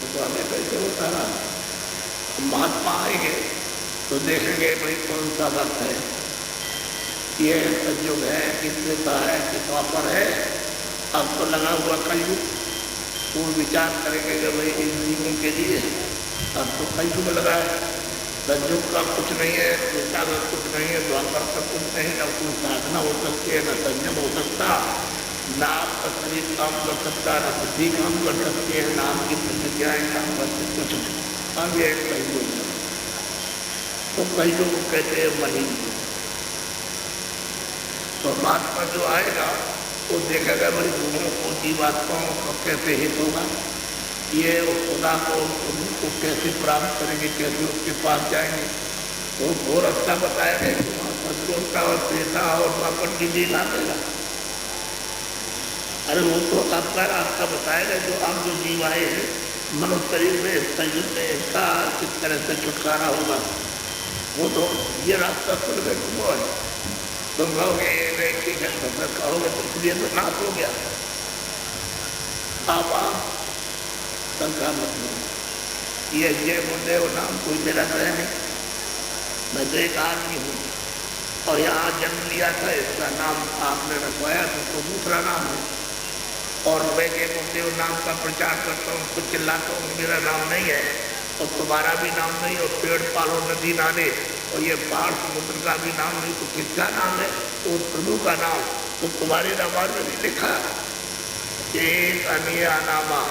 तो हमें कैसे होता रहा। महात्मा आएंगे तो देखेंगे भाई कौन सा वक्त है, ये संयोग है, कितने का है, कितना पर है। अब तो लगा हुआ कलयुग, तो विचार करेंगे कि भाई इस जीवन के लिए अब तो कलयुग लगा है। संयोग का कुछ नहीं है, त्रेता का कुछ नहीं है, द्वापर का कुछ नहीं, न कोई साधना हो सकती है, न संयम हो सकता, न आपका शरीर काम कर सकता, न बुद्धि काम कर सकती है, न आपकी प्रतिज्ञाएं काम कर सकती, कुछ नहीं। अब ये कलयुग है, तो कलयुग कहते हैं मलिन। तो महात्मा जो आएगा वो देखेगा भाई दोनों को जीवात्माओं का कैसे हित होगा, ये खुदा को उनको कैसे प्राप्त करेंगे, कैसे उसके पास जाएंगे। तो वो रास्ता बताएंगे कि वहाँ सत्यों का और त्रेता और द्वापर की लीला देगा। अरे वो तो आपका रास्ता बताएगा जो आप जो जीव आए हैं मनुष्य शरीर में, शरीर में इसका किस तरह से छुटकारा होगा। वो तो ये रास्ता सुन गए तुम है, तुम कहोगे ये ठीक है, तो फिर कहोगे तो इसलिए तो नाश हो गया। आप शंका मतलब ये जय गुरुदेव नाम कोई मेरा तो है नहीं, मैं तो एक आदमी हूँ और यहाँ जन्म लिया था, इसका नाम आपने रखवाया तो दूसरा नाम है। और मैं जय गुरुदेव नाम का प्रचार करता हूँ, कुछ चिल्लाता हूँ मेरा नाम नहीं है और तुम्हारा भी नाम नहीं, और पेड़ पालो नदी नाले और ये पहाड़ समुद्र का भी नाम नहीं, तो किसका नाम है? तो प्रभु का नाम। तो तुम्हारे रामायण में भी लिखा एक अनिया नामा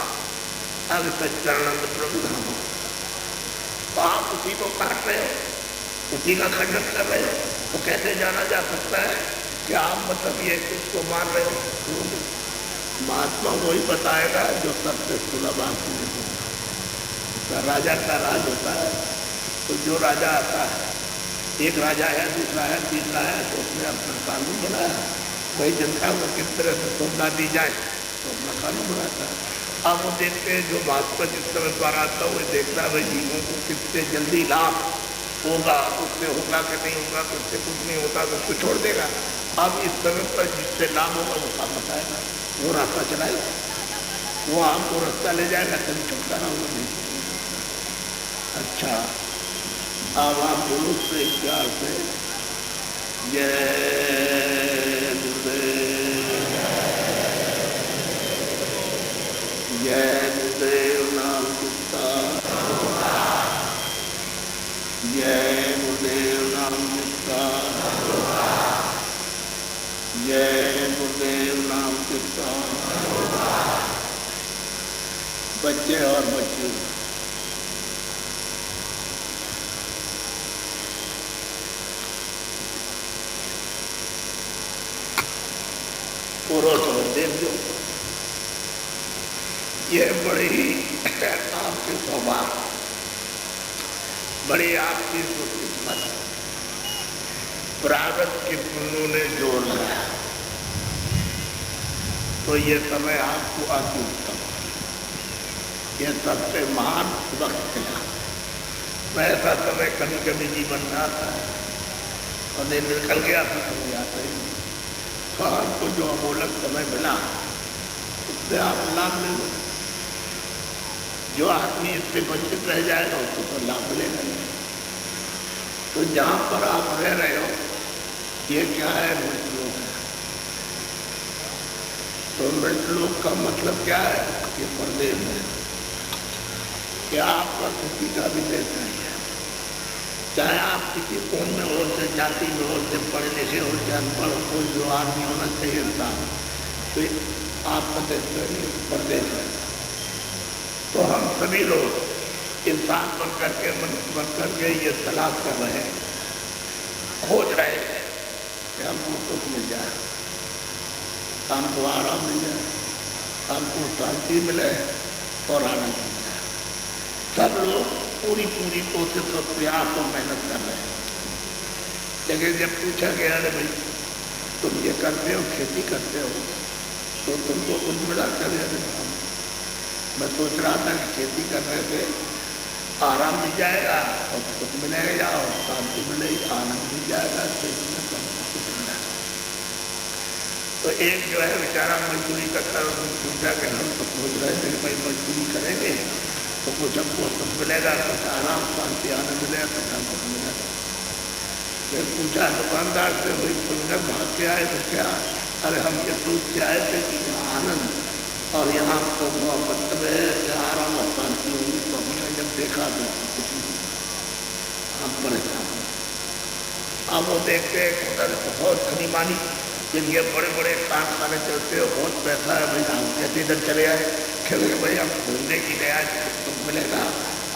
अब सच्चानंद प्रभु धाम। तो आप उसी को काट रहे हो, उसी का खंडन कर रहे हो, तो कैसे जाना जा सकता है कि आप मतलब ये उसको मान रहे हो? महात्मा वही बताएगा जो सबसे सुलभ आपको होगा। राजा का राज होता है, तो जो राजा आता है, एक राजा है, दूसरा है, तीसरा है, तो उसने अपना कानून बनाया, वही जनता को किस तरह से सुविधा दी जाए तो अपना कानून बनाता है। अब वो देखते हैं जो महात्मा जिस समय पर आता है वो देखता है भाई जीवों को कितने जल्दी लाभ होगा, उससे होगा कि नहीं होगा, उससे कुछ नहीं होता तो उसको छोड़ देगा। अब इस समय पर जिससे लाभ होगा वो काम बताएगा, वो रास्ता चलाएगा, वो आपको रास्ता ले जाएगा, कभी छुटकारा होगा नहीं। अच्छा, अब आप बोलो से प्यार से जय गुरुदेव, जय गुरुदेव नाम गुप्ता, जय गुरुदेव नाम गुप्ता, जय गुरुदेव नाम गुप्ता। बच्चे और बच्चे पुरुष और देव, ये बड़े ही आपके स्वभाव, बड़ी आपकी किस्मत, प्रारब्ध के पुण्यों ने जोड़ लगाया, तो ये समय आपको अति उत्तम, ये सबसे महान वक्त है। ऐसा समय कभी कभी जीवन में आता है और दिन निकल गया तो कभी आता ही। तो आपको जो अमूलक समय मिला उससे आप लाभ ले लो। जो आदमी इससे वंचित रह जाएगा उसको तो लाभ मिलेगा नहीं। तो जहाँ पर आप रह रहे हो ये क्या है? मृतलोक है। तो मृतलोक का मतलब क्या है? ये परदेश है। क्या आपका किसी का भी देश नहीं है, चाहे आप किसी कौन में हो, से जाति में हो, से पढ़े लिखे हो, से अनपढ़ हो, कोई जो आदमी होना चाहिए इंसान, तो आपका देश परदेश है। तो हम सभी लोग इंसान बन करके, मनुष्य बन करके ये तलाश कर रहे हैं, खोज रहे हैं कि हमको सुख मिल जाए, हमको आराम मिल जाए, हमको शांति मिले और आनंद मिल जाए। सब लोग पूरी कोशिश और प्रयास और मेहनत कर रहे हैं। लेकिन जब पूछा गया अरे भाई तुम ये करते हो, खेती करते हो, तो तुमको कुछ मिला? करे मैं सोच रहा था कि खेती करने से आराम मिल जाएगा और सुख मिलेगा और शांति मिलेगी, आनंद मिल जाएगा। तो एक जो है बेचारा मजदूरी करता है, उसने सोचा कि हम तो सोच रहे थे कि भाई मजदूरी करेंगे कुछ हमको सुख मिलेगा, कुछ आराम शांति आनंद मिलेगा, कुछ हमको मिलेगा। फिर पूछा दुकानदार से, भाई तुमने भाग के आए तो क्या? अरे हम ये सोच के आए थे कि यहाँ आनंद और यहाँ तो मतलब है कि आराम और शांति होगी, तो हमने जब देखा तो कुछ नहीं, हम परेशान। अब वो देखते उधर बहुत धनी मानी, जिनके बड़े बड़े कारखाने चलते हो, बहुत पैसा है, भाई हम कैसे इधर चले आए? खेले भाई हम घूमने की गया, सुख मिलेगा,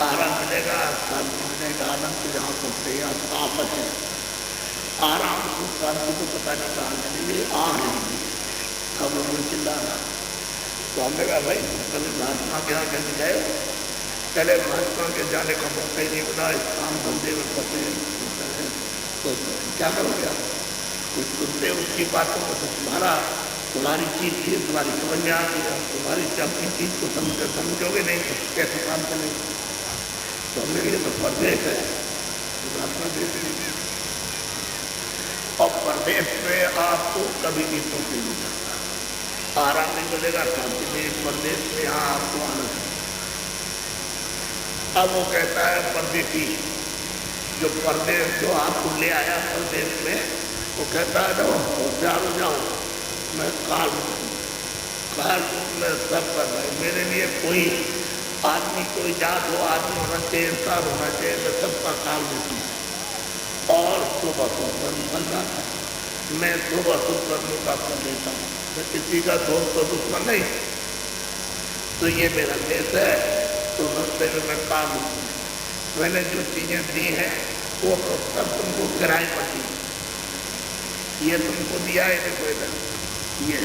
आराम मिलेगा, शांति मिलेगा, आनंद तो यहाँ सकते यहाँ आपस है, आराम सुख शांति को पता नहीं कहाँ मिलेगी, आ नहीं हम लोग चिल्ला रहा। तो हमने कहा भाई कभी महात्मा के यहाँ कैसे गए? चले महात्मा के जाने का मौका ही नहीं मिला, इस काम धंधे में फंसे, तो क्या करोगे आप? कुछ सुनते उसकी बातों को तो तुम्हारी चीज थी, तुम्हारी समझ में आती है, तुम्हारी अपनी चीज को समझोगे नहीं तो कैसे काम चलेगा? तो हमने ये तो परदेश है, और परदेश में आपको कभी भी सुख नहीं मिलता, आराम नहीं मिलेगा, शांति नहीं, परदेश में यहाँ आपको आनंद। अब वो कहता है परदेशी जो परदेश जो आपको ले आया परदेश में, वो कहता है जब होशियार हो जाओ, मैं काल में सब कर रहा है, मेरे लिए कोई आदमी कोई जात हो, आदमी होना चाहिए, इंसान होना चाहिए, मैं सबका काल देती हूँ और सुबह सुबह बन जाता है, मैं सुबह सुबह का कर लेता हूँ, मैं किसी का दोस्त तो दुश्मन नहीं, तो ये मेरा देश है, तो रस्ते में मैं काम हूँ, मैंने जो चीजें दी हैं वो तो सब तुमको किराए पर दी, ये तुमको दिया है, देखो इधर ये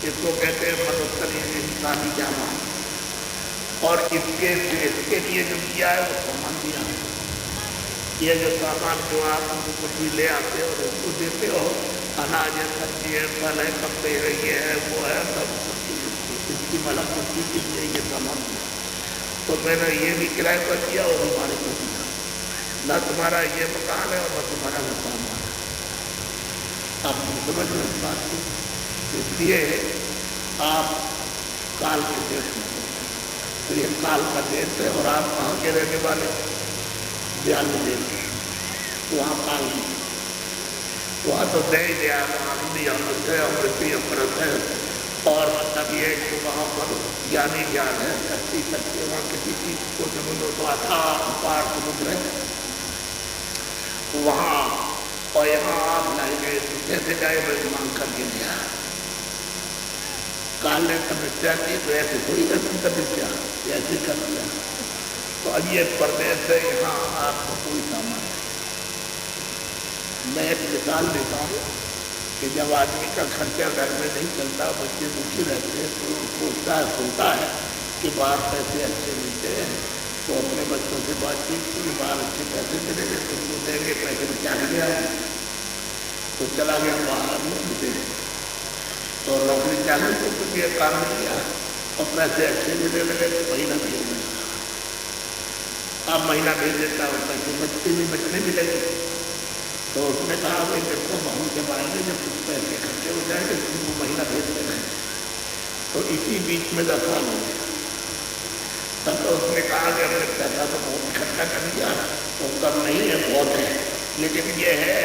इसको कहते हैं मनुष्य इंसानी जाना, और इसके लिए जो दिया है वो सामान दिया है। ये जो सामान जो आप कुछ भी ले आते हो और उसको देते हो, अनाज है, सब्जी है, फल है, कपड़े है, ये है, वो है, सब इसकी मतलब कुछ के लिए ये सामान दिया, तो मैंने ये भी किराए पर दिया और हमारे को दिया, न तुम्हारा ये मकान है और न तुम्हारा वो सामान है। आप समझ लो इस बात को, इसलिए आप काल के देश में, तो ये काल का देश है, और आप कहाँ के रहने वाले? ज्ञान देश, वहाँ काल की, वहाँ तो दे दिया, आनंदी अमृत है, अमृति अमृत है, और मतलब ये कि वहाँ पर ज्ञानी ज्ञान है, शक्ति शक्ति, वहाँ किसी चीज को समुद्र तो आता अपार समुद्र है वहाँ, और यहाँ आप लाएंगे कैसे जाए, मैं मांग करके दिया। काल ने तपस्या की तो ऐसे थोड़ी कर तपस्या, ऐसे कर दिया। तो अब ये परदेश है, यहाँ आपको कोई सामान नहीं। मैं एक मिसाल देता हूँ कि जब आदमी का खर्चा घर में नहीं चलता, बच्चे दुखी रहते हैं, तो सोचता है कि बाहर पैसे अच्छे मिलते हैं, तो अपने बच्चों से बातचीत की, बाहर अच्छे पैसे मिलेंगे, तुमको देंगे, पैसे बचा गया है, तो चला गया बाहर में मुझे, तो नौकरी चालू तो कुछ ये काम नहीं किया, और पैसे अच्छे मिलने लगे, तो महीना भेज देता, अब महीना भेज देता और पैसे बचने भी लगे। तो उसने कहा भाई देखो हम जब आएंगे, जब कुछ पैसे इकट्ठे हो जाएंगे, तुमको महीना भेज देना है। तो इसी बीच में 10 साल हो गया, तब तो उसने कहा कि अगर पैसा तो बहुत इकट्ठा कर दिया, तो कम नहीं है, बहुत है, लेकिन ये है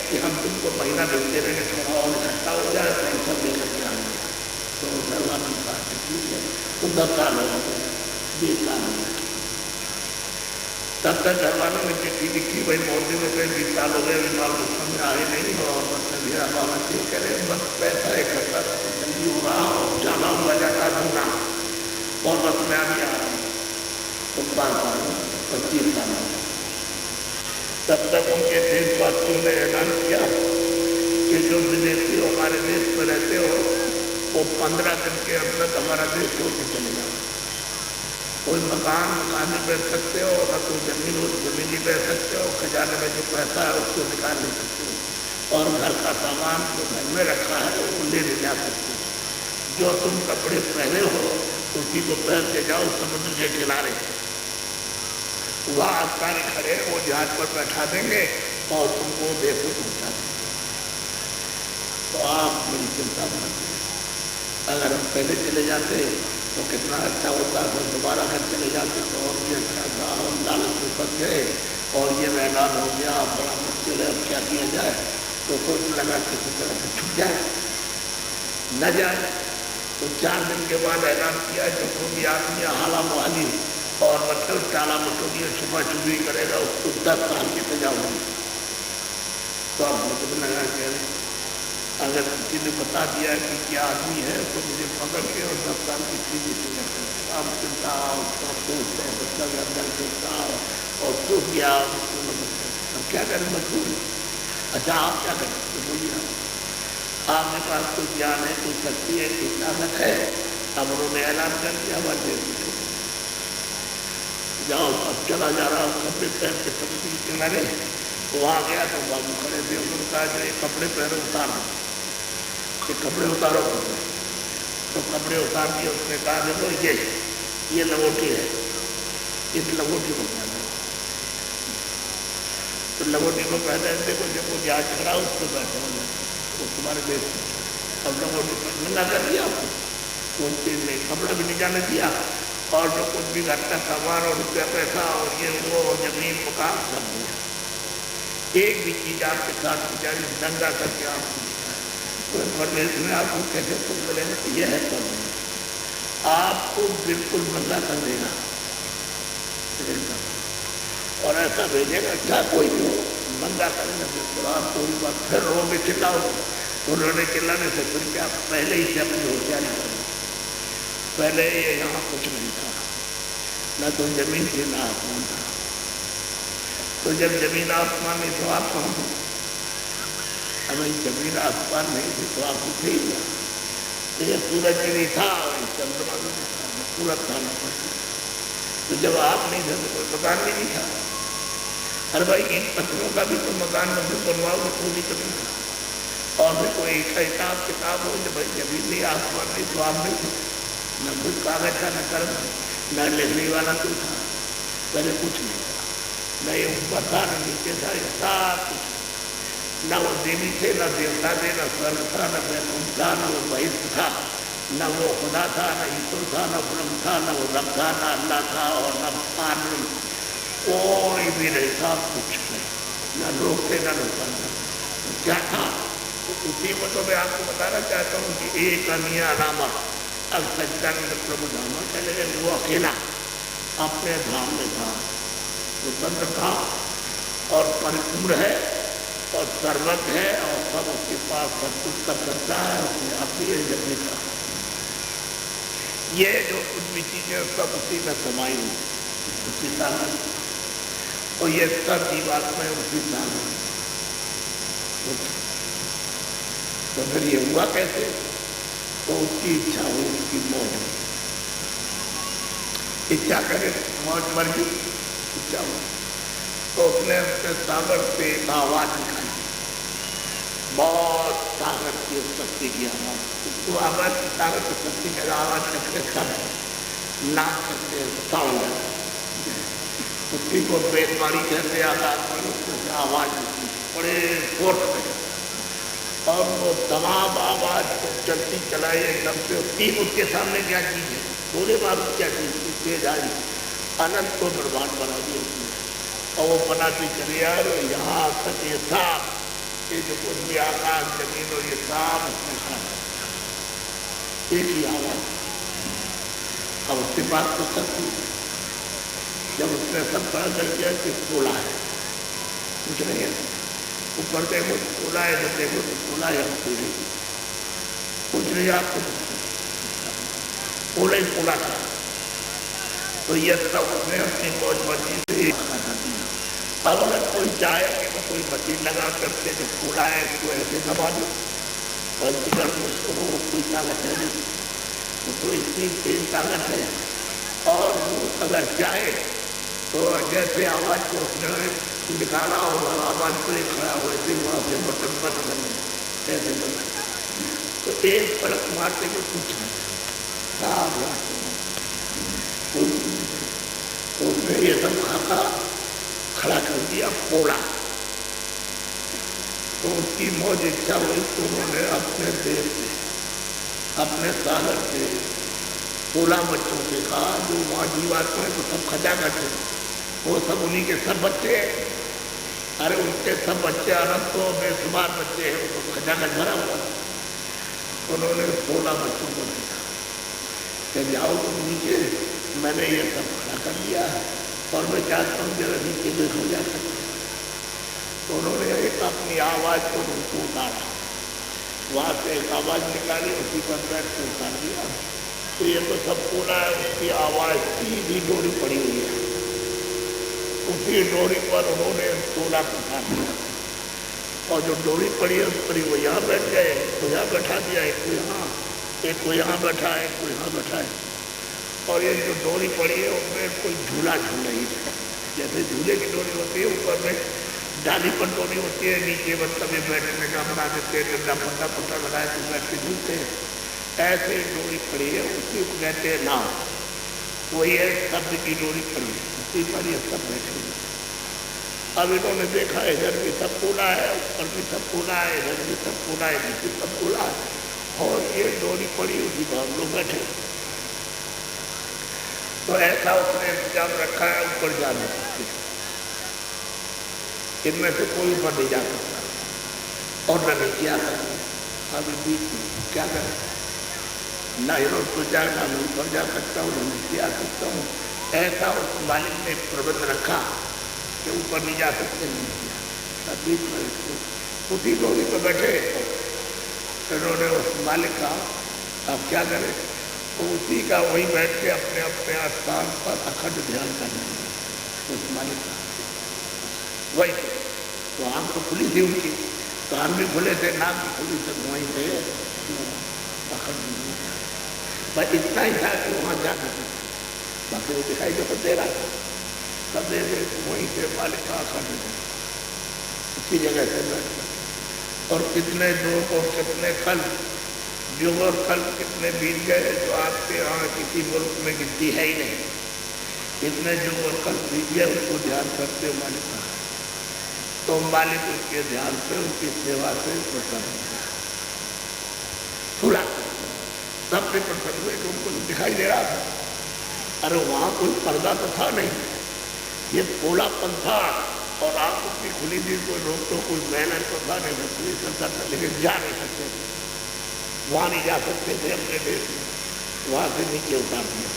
कि हम तुमको महीना भेजते रहेंगे, थोड़ा और इकट्ठा हो जाए तो सब लेकर के आएंगे। तो धर्मानंद कहा ठीक है, तो 10 साल हो गए, 20 साल हो गए, तब तक घरवालों ने चिट्ठी लिखी, भाई मोदी में कई 20 साल हो गए, विवाह में आए नहीं, और मतलब ये हमारा ठीक करे, बस पैसा इकट्ठा जल्दी हो रहा, और जाना हुआ जाता धंधा, और बस मैं अभी आ रहा हूँ, तो 5 साल 25 साल हो गए। तब तक उनके देशवासियों ने ऐलान किया कि जो विदेशी हमारे देश में रहते हो, वो 15 दिन के अंदर हमारा देश छोड़ के चले जाओ। कोई मकान नहीं बैठ सकते हो, न कोई जमीन हो जमीन नहीं बैठ सकते हो, खजाने में जो पैसा है उसको निकाल नहीं सकते हो, और घर का सामान जो घर में रखा है वो ले जा सकते हो, जो तुम कपड़े पहने हो उसी को पहन के जाओ समुद्र के किनारे, वहाँ आसपास खड़े वो जहाज पर बैठा देंगे और तुमको देश में पहुँचा देंगे। तो आप मेरी चिंता मत करिए, अगर हम पहले चले जाते तो कितना अच्छा होता, फिर दोबारा घर चले और ये मैदान हो गया, बड़ा मुश्किल है, अब क्या किया जाए। तो सोचने लगा किसी तरह से छूट जाए, न जाए। तो 4 दिन के बाद ऐलान किया जो कोई भी आदमी हाला मुहाली और मतलब टाला मटोली और छुपा छुपी करेगा उसको 10 साल की सजा होगी। तो अब मुझे लगा कि अगर किसी ने बता दिया कि क्या आदमी है तो मुझे पकड़ के और 10 साल की सीधी सजा करेगा। अब चिंता उसका सोचता है, बच्चा के अंदर सोचता और सूख गया। अब क्या करें, मजबूर। अच्छा आप क्या करें तो बोलिए, आपके पास कोई ज्ञान है, कोई शक्ति है, कोई ताकत है। अब उन्होंने ऐलान कर दिया, जाओ अब चला जा रहा हूँ कपड़े पहन के समुद्र के किनारे। वहाँ गया तो बाबू खड़े थे, उन्होंने कहा जो ये कपड़े पहनो उतारो, ये कपड़े उतारो। तो कपड़े उतार दिए। उसने कहा देखो ये लंगोटी है, इस लंगोटी को पहनो। तो लंगोटी को पहने देखो जब वो जहाज खड़ा उस पर बैठे हो वो तुम्हारे देश में। अब लंगोटी नंगा कर दिया आपको, कोई चीज नहीं, कपड़ा भी नहीं जाने दिया। और जो कुछ भी घर का सामान और रुपया पैसा और ये वो और जमीन मकान सब दिया। एक भी चीज आपके साथ गुजारी नंगा करके आपको परदेश में आपको कैसे तुम बोलेंगे यह है सब आपको बिल्कुल नंगा कर देगा और ऐसा भेजेगा क्या कोई भी नंगा करेगा बिल्कुल। आप पूरी बात फिर रोगे चिल्लाओ। उन्होंने चिल्लाने से फिर क्या पहले ही से अपनी होशियारी कर। पहले ये यहाँ कुछ नहीं था, न तो जमीन थी न आसमान था। तो जब जमीन आसमान नहीं तो आप कहाँ थे? अभी जमीन आसमान नहीं थी तो आप उठे ही ना। तो ये सूरज भी नहीं था और चंद्रमा भी नहीं था, सूरज था ना पड़ती। तो जब आप नहीं थे तो कोई मकान भी नहीं था। अरे भाई इन पत्थरों का भी तो मकान में भी बनवाओ तो कोई दिक्कत नहीं था। और फिर कोई हिसाब किताब हो जब भाई जमीन नहीं आसमान नहीं तो आप नहीं थे, न कुछ कागज था न कलम, न लिखने वाला कोई था। पहले कुछ नहीं था, न ये ऊपर था न नीचे था, ये सब कुछ न वो देवी थे न देवता थे, न स्वर्ग था न वैकुंठ था, न वो बहिष्ठ था, न वो खुदा था, न ईश्वर था, न ब्रह्म था, न वो रब था, न अल्लाह था और न पानी, कोई भी नहीं था, कुछ नहीं, न लोग थे न लोग था। क्या था उसी में तो मैं आपको बताना चाहता हूँ कि एक अनिया नामा अब सच्चानंद प्रभु धाम चले गए। वो अकेला अपने धाम में था, स्वतंत्र था और परिपूर्ण है और सर्वज्ञ है और सब उसके पास सब कुछ कर सकता है। उसने अपनी जगह का ये जो कुछ भी चीजें सब उसी में समाई हुई, उसी साधन और ये सब जीवात्मा उसी साधन। तो फिर ये हुआ कैसे? तो उसकी इच्छा हुई, उसकी मौज हुई, इच्छा करे मौज मर गई, इच्छा हुई तो उसने अपने सागर से एक आवाज निकाली, बहुत ताकत की शक्ति की आवाज। उसको आवाज की ताकत की शक्ति की आवाज करके सब नाक करके साउंड उसी को बेदमारी कहते आकाश में आवाज बड़े फोर्स में और वो तमाम आवाज को चलती चलाई एकदम से। तीन उसके सामने क्या चीज है, बोले बाबू क्या चीज तेज आई अनंत को ब्रह्मांड बना दिया उसने और वो बनाती चली आ रही। यहाँ तक ये साफ ये जो कुछ भी आकाश जमीन और ये साफ उसने खाना एक ही आवाज। अब उसके पास तो शक्ति जब उसने सब पढ़ कर दिया कि बोला है कुछ नहीं है, ऊपर देखो बोला है, जब देखो तो बोला है कुछ नहीं, आपको बोला ही बोला था। तो ये सब उसने अपनी मौज मर्जी से अब अगर कोई चाहे कि वो कोई मशीन लगा करके जो बोला है उसको ऐसे दबा दो और उसको कोई ताकत है नहीं, उसको इतनी तेज ताकत है। और वो अगर चाहे तो जैसे आवाज को उसने निकाला होगा आवाज पर ही खड़ा हो ऐसे वहां से बटन बंद करने कैसे बंद तो एक पलक मारते हुए कुछ नहीं तो उसने ये सब खाता खड़ा कर दिया पोड़ा। तो उसकी मौज इच्छा हुई तो उन्होंने अपने देश से अपने सागर से 16 बच्चों से कहा जो वहाँ जीवात्मा है तो सब खजा करते वो सब उन्हीं के सब बच्चे हैं। अरे उनके सब बच्चे अनंत तो बेशुमार बच्चे हैं, उनको खजाना भरा हुआ। उन्होंने 16 बच्चों को देखा कि जाओ तुम नीचे, मैंने ये सब खड़ा कर दिया और मैं चाहता हूँ जरा नीचे देखो जा सकते। तो उन्होंने एक अपनी आवाज़ को उनको उतारा, वहाँ से एक आवाज़ निकाली, उसी पर बैठ कर उतार दिया। तो ये तो सब पूरा है, उसकी आवाज़ सीधी डोरी पड़ी हुई है, उसी डोरी पर उन्होंने 16 को उतार दिया। और जो डोरी पड़ी है उस पर वो यहाँ बैठ गए, तो यहाँ बैठा दिया, एक को यहाँ, एक को यहाँ बैठा है, एक को यहाँ बैठा है। और ये जो डोरी पड़ी है उसमें कोई झूला झूल रही है, जैसे झूले की डोरी होती है, ऊपर में डाली पर डोरी होती है, नीचे मतलब ये बैठने का बना देते हैं, डंडा फंडा पट्टा लगाए तो बैठ के झूलते हैं, ऐसे डोरी पड़ी है, उसी को कहते हैं नाव। वही है शब्द की डोरी पड़ी है, उसी पर ये सब बैठे हुए। अब इन्होंने देखा इधर भी सब पूरा है, ऊपर भी सब पूरा है, इधर भी सब पूरा है, नीचे सब पूरा है, और ये डोरी पड़ी उसी पर हम लोग बैठे। तो ऐसा उसने इंतजाम रखा है, ऊपर जा नहीं सकते, इनमें से कोई ऊपर नहीं जा सकता और न नीचे आ सकता। अभी बीच में क्या करें, ना इन्हों तो जा, ना मैं ऊपर जा सकता हूँ, न नीचे आ सकता हूँ। ऐसा उस मालिक ने प्रबंध रखा कि ऊपर नहीं जा सकते, नहीं। बीच में उसी डोरी पर बैठे, इन्होंने उस मालिक का अब क्या करें, तो उसी का वही बैठ के अपने अपने स्थान पर अखंड ध्यान करना उस मालिक का। वही तो आँख तो खुली थी उनकी, कान भी खुले थे, नाक भी खुली थी, वहीं से अखंड बस इतना ही था कि वहाँ जा सकते, बाकी वो दिखाई जो दे रहा था सब दे वहीं से मालिक का अखंड उसी जगह से बैठ। और कितने दुख और कितने कल युग और कल कितने बीत गए जो आपके यहाँ किसी मुल्क में गिनती है ही नहीं। इतने युग और कल बीत गए, उसको ध्यान करते हो मालिक का, तो मालिक उसके ध्यान से, उनकी सेवा से प्रसन्न हो गया। सुना सबसे प्रसन्न हुए कि उनको दिखाई दे रहा था। अरे वहाँ कोई पर्दा तो था नहीं, ये पोलापन था और आँख उसकी खुली थी, कोई रोक तो कोई मेहनत तो था नहीं, पुलिस करता था, लेकिन जा नहीं सकते थे, वहाँ नहीं जा सकते थे अपने देश में, वहाँ से नीचे उतार दिया।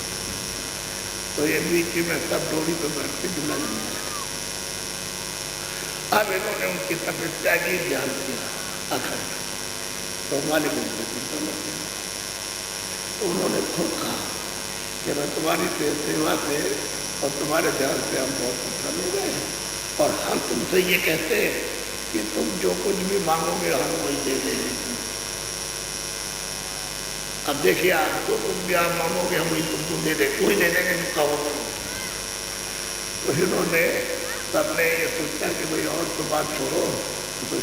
तो ये बीच में सब डोरी पर बैठ के झूला झूला। अब इन्होंने उनकी तपस्या की, ध्यान किया अखंड, तो मालिक उनसे प्रसन्न हो गया। उन्होंने खुद कहा कि मैं तुम्हारी सेवा से और तुम्हारे ध्यान से हम बहुत प्रसन्न हो गए, और हम तुमसे ये कहते हैं कि तुम जो कुछ भी मांगोगे हम वही दे देंगे। अब देखिए, आप जो कुछ भी आप मांगोगे हम वही तुमको दे देंगे, कोई दे देंगे जो कहो। तो इन्होंने सबने ये सोचा कि भाई और तो बात छोड़ो, तो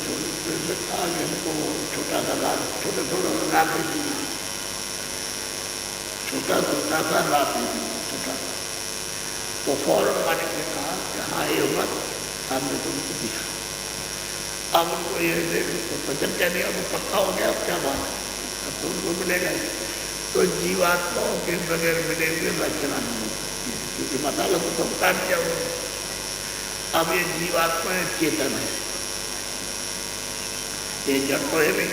आगे हमको छोटा सा लाभ, छोटा छोटा लाभ दे दीजिए, छोटा छोटा सा लाभ दे दीजिए, छोटा सा। तो फौरन मालिक ने कहा कि हाँ ये मत, हमने तुमको दिया। अब उनको ये वचन क्या दिया, वो पक्का हो गया, अब क्या बात है, अब तो उनको मिलेगा ही। तो जीवात्माओं के बगैर मिले हुए रचना नहीं हो सकती, क्योंकि मसाला तो सब काट दिया उन्होंने। अब ये जीवात्मा चेतन है, ये जड़ तो है नहीं,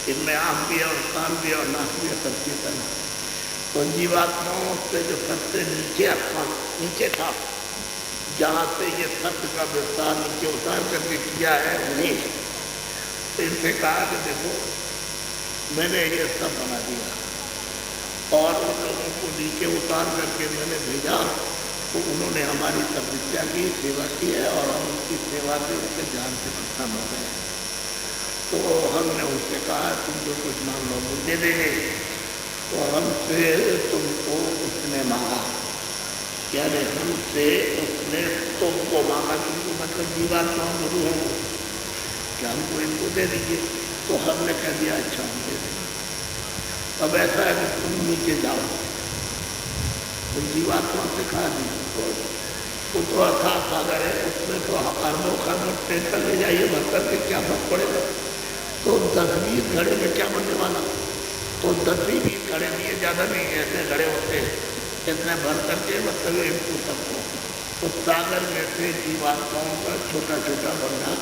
इनमें आम भी है और कान भी है और नाक भी है, सब चेतन है। तो जीवात्माओं से जो सबसे नीचे था, जहाँ से ये सत्य का विस्तार नीचे उतार करके किया है उन्हें, तो इनसे कहा कि देखो मैंने ये सब बना दिया और उन लोगों को नीचे उतार करके मैंने भेजा, तो उन्होंने हमारी तपस्या की, सेवा की है, और हम उनकी सेवा से उनके ध्यान से प्रसन्न हो गए। तो हमने उनसे कहा तुम जो कुछ मांग लो वो दे देंगे। तो हमसे तुमको उसने मांगा, यानी हमसे उसने तुमको मांगा, क्योंकि मतलब जीवात्मा गुरु है कि हमको इनको दे दीजिए। तो हमने कह दिया अच्छा हम दे देंगे। अब ऐसा है कि तुम नीचे जाओ, तुम जीवात्मा से कहा वो तो अथाह सागर है, उसमें तो अरबों खरबों ट्रेन कर ले जाइए, भर करके क्या फर्क पड़ेगा। तो 10-20 घड़े में क्या बनने वाला, तो 10-20 घड़े दिए, ज़्यादा नहीं ऐसे घड़े होते हैं, इतने भर करके मतलब इनको सबको उस सागर में से जीवात्माओं का छोटा छोटा बंधा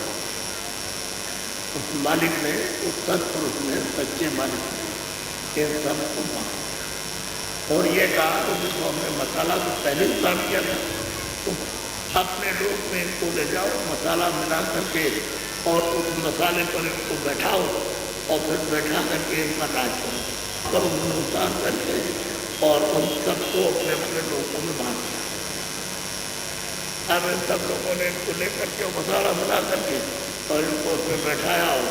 उस मालिक ने, उस सत्पुरुष ने, सच्चे मालिक ने इन सबको बांटा। और ये कहा तो जिसको हमने मसाला तो पहले ही काम किया था, तो अपने लोग में इनको ले जाओ, मसाला मिला करके और उस मसाले पर इनको बैठाओ और फिर बैठा करके इनका राज करो। तो हिंदुस्तान करके और उन सबको अपने अपने लोगों में बांट दिया। अब इन सब लोगों ने इनको लेकर के मसाला मिला करके और इनको उसमें बैठाया और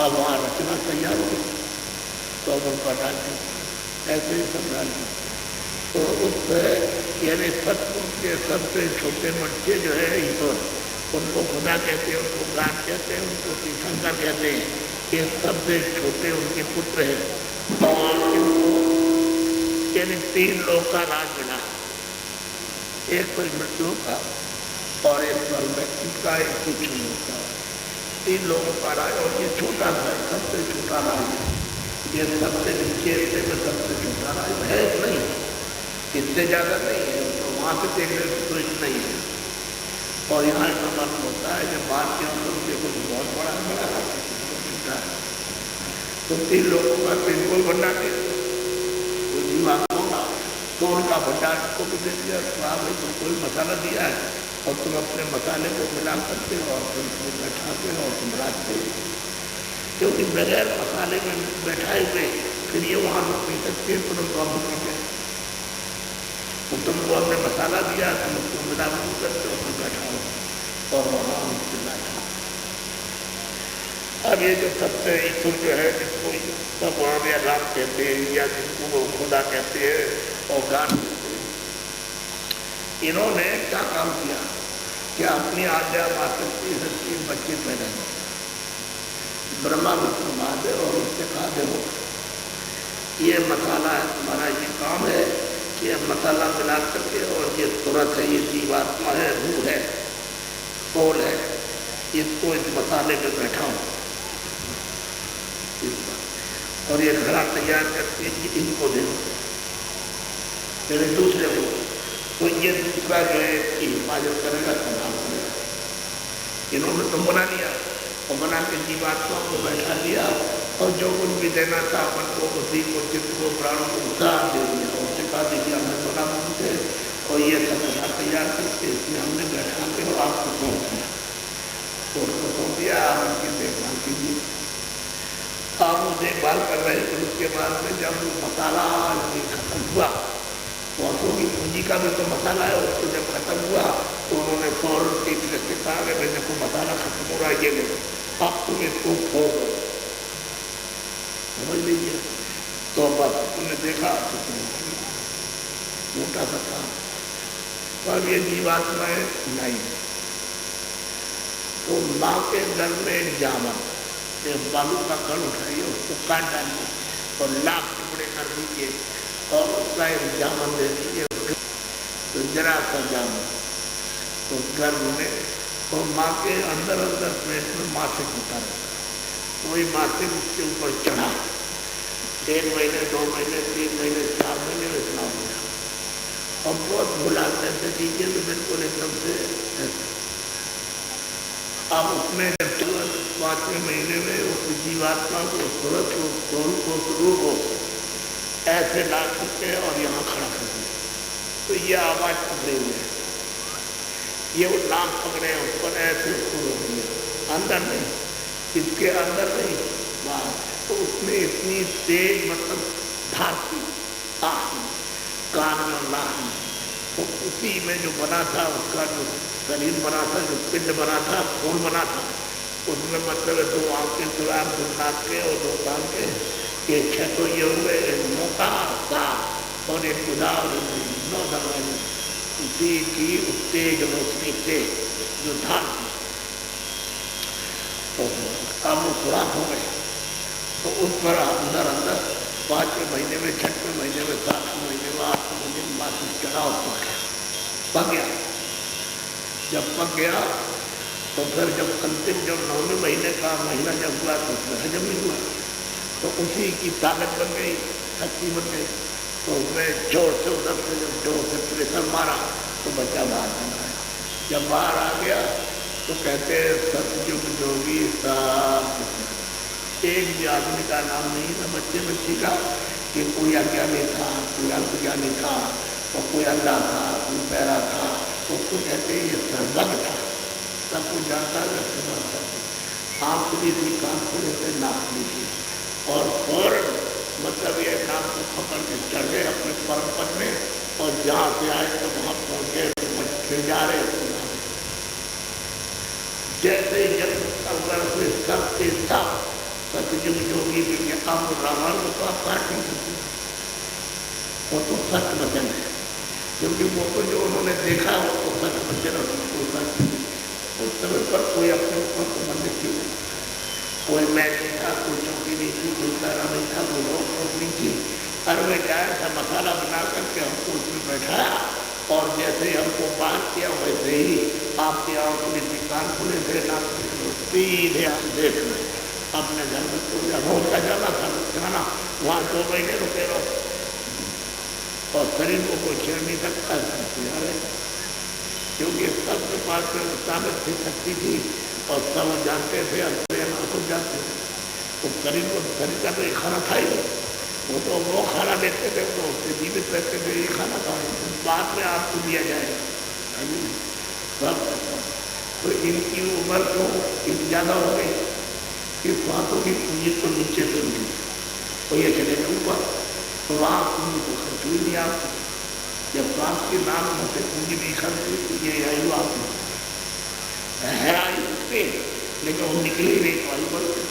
अब वहाँ रचना तैयार हो गई। तो अब उनका राज्य ऐसे ही संभाल तो उस यानी सतपुरुष के सबसे छोटे बच्चे जो है ईश्वर, उनको खुदा कहते हैं, उनको गान कहते हैं, उनको तीर्थंकर कहते हैं। ये सबसे छोटे उनके पुत्र हैं और इनको यानी 3 लोग का राज मिला, एक पर मृत्यु का और एक पर व्यक्ति का, एक कुछ लोग का, 3 लोगों का राज। और ये छोटा था, सबसे छोटा राज, ये सबसे नीचे में सबसे छोटा राज है नहीं, इससे ज्यादा नहीं है। तो वहां से देखने तो नहीं है। और यहाँ इतना मालूम होता है जब बात के अंदर देखो तो बहुत बड़ा बड़ा छोटा है। तो 3 लोगों का बिल्कुल भंडार दे तो जीवात्माओं का, तो उनका भंडार को भी दे दिया। तो भाई कोई मसाला दिया है और तुम अपने मसाले को मिला करते हो और फिर उसमें बैठाते हो और तुम राजते हो, क्योंकि बगैर मसाले में बैठाए हुए फिर ये वहाँ रुक नहीं सकते, तुम रुकेंगे। तो तुमको हमने मसाला दिया, तुम उसको मिला करते हो, फिर बैठाओ और वहाँ उसके बैठा। अब ये जो सबसे ईश्वर जो है, जिसको भगवान या राम कहते हैं या जिसको वो खुदा कहते हैं और गान कहते हैं, इन्होंने क्या काम किया कि अपनी आज्ञा मात्र की बच्चे पैदा किए। ब्रह्मा विष्णु महादेव और उससे कहा देखो ये मसाला है, तुम्हारा ये काम है, ये मसाला मिला करके और ये तुरंत है, ये जीवात्मा है, रूह है, सोल है, इसको इस मसाले में बैठाओ और ये घड़ा तैयार करके इनको दे दो, मेरे दूसरे को। तो ये दूसरा जो है इसकी हिफाजत करेगा, संभाल करेगा। इन्होंने तो बना लिया और बना के जीवात्मा को बैठा दिया और जो कुछ भी देना था मन को, बुद्धि को, चित्त को, प्राणों को उत्साह दे दिया और सिखा दीजिए हमने बना मानते और ये सब बना तैयार करके इसमें हमने बैठा के और आपको सौंप दिया। तो उनको सौंप दिया, आप उनकी देखभाल कीजिए। आप वो देखभाल कर रहे थे। उसके बाद में जब मसाला खत्म हुआ, औरतों की पूंजी का भी तो मसाला है, उसको जब खत्म हुआ तो उन्होंने फौरन तीसरे से कहा कि मेरे को मसाला खत्म हो रहा है, ये लो अब तुम इसको खो समझ लीजिए। तो बस तुमने देखा तो मोटा सा काम, पर ये जीवात्माएं नहीं। तो माँ के घर में जामन, बालू का कण उठाइए, उसको काट डालिए और लाख टुकड़े कर दीजिए और उसका एक जामन दे दीजिए, तो जरा सा जामन तो गर्भ में, तो माँ के अंदर अंदर पेट में मासिक होता रहता, वही मासिक उसके ऊपर चढ़ा 1 महीने 2 महीने 3 महीने 4 महीने में इतना हो गया। और बहुत भुलाते से दीजिए तो बिल्कुल एकदम से अब उसमें 5वें महीने में उस जीवात्मा को सूरत को, सोल को, स्वरूप को ऐसे ला करके और यहाँ खड़ा कर दिया। तो ये आवाज पकड़े हुए हैं, ये वो नाम पकड़े हैं, उस पर ऐसे उसको रोक दिया, अंदर नहीं, इसके अंदर नहीं बाहर। तो उसमें इतनी तेज मतलब धार थी आँख में, कान में, नाक में। तो उसी में जो बना था उसका जो शरीर बना था, जो पिंड बना था, खून बना था, उसमें मतलब 2 आंखें, 2 आंख, 2 नाक के और 2 कान के, ये 6 तो ये हुए, मौका साफ और एक खुदा 9 दरवाजे। उसी की उत्तेज रोशनी से जो धार थी, तो अब वो खुराक हो गए। तो उस पर अंदर अंदर 5वें महीने में, 6वें महीने में, 7वें महीने में, 8वें महीने में मासिक चढ़ा और पक गया। जब पक गया तो फिर जब अंतिम जब 9वें महीने का महीना जब हुआ तो उसमें हजम नहीं हुआ, तो उसी की ताकत बन गई, शक्ति बन गई। तो उसमें जोर से उधर से जब जोर से प्रेशर मारा तो बच्चा बाहर आना है। जब बाहर आ गया तो कहते सतयुग जोगी साहब, एक भी आदमी का नाम नहीं था बच्चे बच्ची का कि कोई अज्ञानी था, कोई अज्ञानी था, और कोई अंधा था, कोई पैरा था। उसको कहते ये सर्वज्ञ था, सब कुछ जानता था। आँख खुली थी, कान खुले थे, नाक खुली थी, और फौरन मतलब ये नाम को पकड़ के चढ़ गए अपने परम पद में, और जहाँ से आए तो वहाँ पहुँच गए तो फिर जा रहे। जैसे जब से सबके सब सतयुग जोगी के काम रावण को तो आप काट नहीं सकते, वो तो सत्य वचन है, क्योंकि वो तो जो उन्होंने देखा वो तो सत्य वचन है, उसको सत्य। उस समय पर कोई अपने ऊपर संबंधित थी नहीं, कोई मैच नहीं था, कोई चौकी नहीं थी, कोई तारा नहीं था, कोई रोक नहीं थी। और वे क्या था मसाला बना करके हमको उसमें बैठाया, और जैसे ही हमको बात किया वैसे ही आपके आंखें कान खुले थे, नाक सीधे आप देख रहे अपने घर में। तो रोज का जाना था खाना, वहाँ 2 महीने रुके रहो, और शरीर को कोई छेड़ नहीं सकता है, क्योंकि सबके पास में सामर्थ्य शक्ति थी, और सब जानते थे, सब जानते थे। तो शरीर का तो एक खाना था ही, वो तो वो खाना देते थे, तो उससे जीवित रहते थे, ये खाना था, बाद में आपको दिया जाएगा। तो इनकी उम्र तो इतनी ज़्यादा हो गई कि सांसों की पूंजी तो नीचे से उठी, तो ये चले गए ऊपर, तो वहाँ पूंजी को खर्च हुई नहीं आपको। जब सांस के नाम से पूंजी नहीं खर्च हुई तो ये आयु आपकी है, आयु पे, लेकिन वो निकली नहीं, तो आयु बढ़ गई,